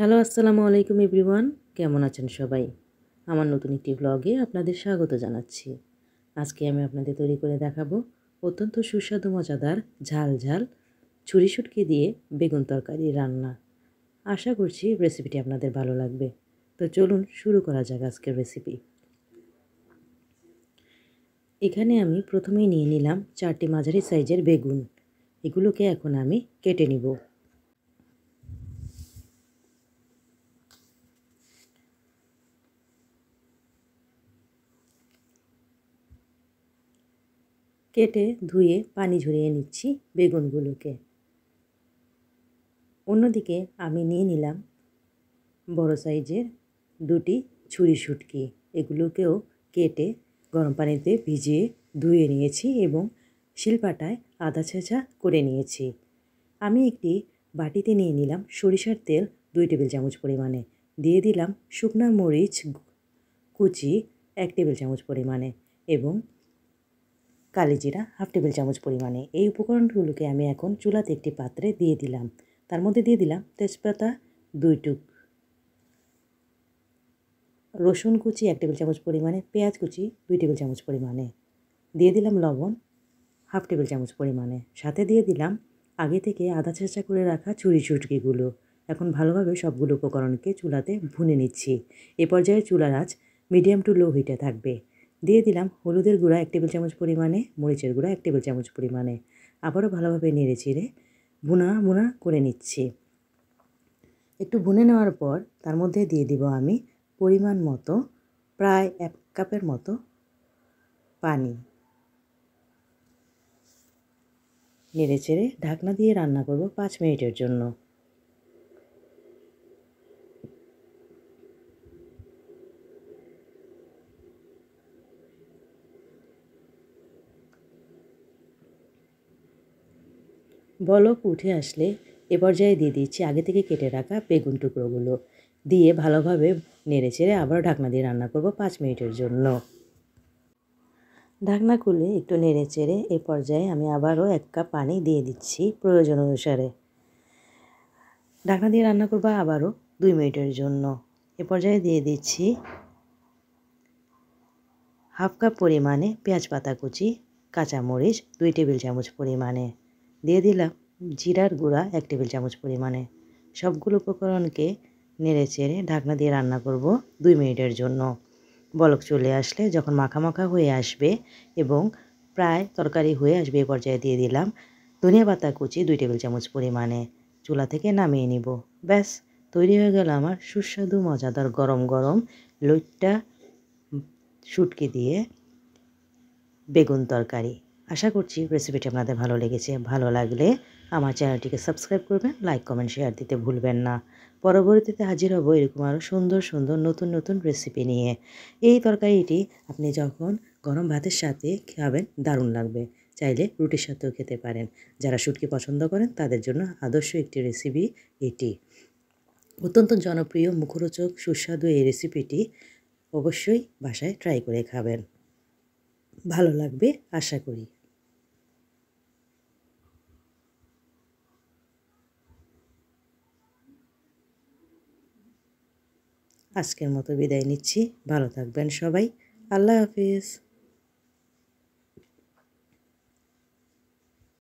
Hello, আসসালামু আলাইকুম everyone. কেমন আছেন সবাই? আমার নতুন একটি ব্লগে আপনাদের স্বাগত জানাচ্ছি। আজকে আমি আপনাদের তৈরি করে দেখাবো অত্যন্ত সুস্বাদু মজাদার ঝাল ঝাল ছুরি শুটকি দিয়ে বেগুন তরকারি রান্না। আশা করছি রেসিপিটি আপনাদের ভালো লাগবে। তো চলুন শুরু করা যাক আজকের রেসিপি। এখানে আমি প্রথমেই নিয়ে নিলাম 4টি মাঝারি সাইজের বেগুন। এগুলোকে এখন আমি কেটে নিব। কেটে ধুয়ে পানি ঝরিয়ে নিচ্ছি বেগুনগুলোকে। অন্যদিকে আমি নিয়ে নিলাম বড় সাইজের 2টি ছুরি শুটকি। এগুলোকেও কেটে গরম পানিতে ভিজিয়ে ধুয়ে নিয়েছি এবং শিলপাটায় আদা ছেঁচা করে নিয়েছি। আমি একটি বাটিতে নিয়ে নিলাম সরিষার তেল 2 টেবিল চামচ পরিমাণে, দিয়ে দিলাম শুকনা মরিচ কুচি 1 টেবিল চামচ পরিমাণে এবং কালিজিরা 1/2 টেবিল চামচ পরিমাণে। এই উপকরণগুলোকে আমি এখন চুলাতে একটি পাত্রে দিয়ে দিলাম। তার মধ্যে দিয়ে দিলাম তেজপাতা 2 টুক, রসুন কুচি 1 টেবিল চামচ পরিমাণে, পেঁয়াজ কুচি 2 টেবিল চামচ পরিমাণে, দিয়ে দিলাম লবণ 1/2 টেবিল চামচ পরিমাণে, সাথে দিয়ে দিলাম আগে থেকে আদা ছেঁচা করে রাখা ছুরি শুটকিগুলো। এখন ভালোভাবে সবগুলো উপকরণকে চুলাতে ভুনে নিচ্ছি। এ পর্যায়ে চুলার আঁচ মিডিয়াম টু লো হিটে থাকবে। দিয়ে দিলাম হলুদের গুঁড়া 1 টেবিল চামচ পরিমাণে, মরিচের গুঁড়া 1 টেবিল চামচ পরিমাণে। আবারও ভালোভাবে নেড়ে চেড়ে ভুনা করে নিচ্ছি। একটু ভুনে নেওয়ার পর তার মধ্যে দিয়ে দিব আমি পরিমাণ মতো প্রায় 1 কাপের মতো পানি। নেড়ে চেড়ে ঢাকনা দিয়ে রান্না করব 5 মিনিটের জন্য। বলক উঠে আসলে এ পর্যায়ে দিয়ে দিচ্ছি আগে থেকে কেটে রাখা বেগুন টুকরোগুলো, দিয়ে ভালোভাবে নেড়ে চেড়ে আবার ঢাকনা দিয়ে রান্না করব 5 মিনিটের জন্য। ঢাকনা খুলে একটু নেড়ে চেড়ে এ পর্যায়ে আমি আবারও 1 কাপ পানি দিয়ে দিচ্ছি প্রয়োজন অনুসারে। ঢাকনা দিয়ে রান্না করব আবারও 2 মিনিটের জন্য। এ পর্যায়ে দিয়ে দিচ্ছি 1/2 কাপ পরিমাণে পেঁয়াজ পাতা কুচি, কাঁচামরিচ 2 টেবিল চামচ পরিমাণে, দিয়ে দিলাম জিরার গুঁড়া 1 টেবিল চামচ পরিমাণে। সবগুলো উপকরণকে নেড়ে চেড়ে ঢাকনা দিয়ে রান্না করব 2 মিনিটের জন্য। বলক চলে আসলে যখন মাখা মাখা হয়ে আসবে এবং প্রায় তরকারি হয়ে আসবে এ পর্যায়ে দিয়ে দিলাম ধনিয়া পাতা কুচি 2 টেবিল চামচ পরিমাণে। চুলা থেকে নামিয়ে নিব। ব্যাস তৈরি হয়ে গেল আমার সুস্বাদু মজাদার গরম গরম লইট্টা শুটকি দিয়ে বেগুন তরকারি। আশা করছি রেসিপিটি আপনাদের ভালো লেগেছে। ভালো লাগলে আমার চ্যানেলটিকে সাবস্ক্রাইব করবেন, লাইক কমেন্ট শেয়ার দিতে ভুলবেন না। পরবর্তীতে হাজির হব এরকম আরও সুন্দর সুন্দর নতুন নতুন রেসিপি নিয়ে। এই তরকারিটি আপনি যখন গরম ভাতের সাথে খাবেন দারুণ লাগবে। চাইলে রুটির সাথেও খেতে পারেন। যারা শুটকি পছন্দ করেন তাদের জন্য আদর্শ একটি রেসিপি এটি। অত্যন্ত জনপ্রিয়, মুখরোচক, সুস্বাদু এই রেসিপিটি অবশ্যই বাসায় ট্রাই করে খাবেন। ভালো লাগবে আশা করি। আজকের মতো বিদায় নিচ্ছি। ভালো থাকবেন সবাই। আল্লাহ হাফিজ।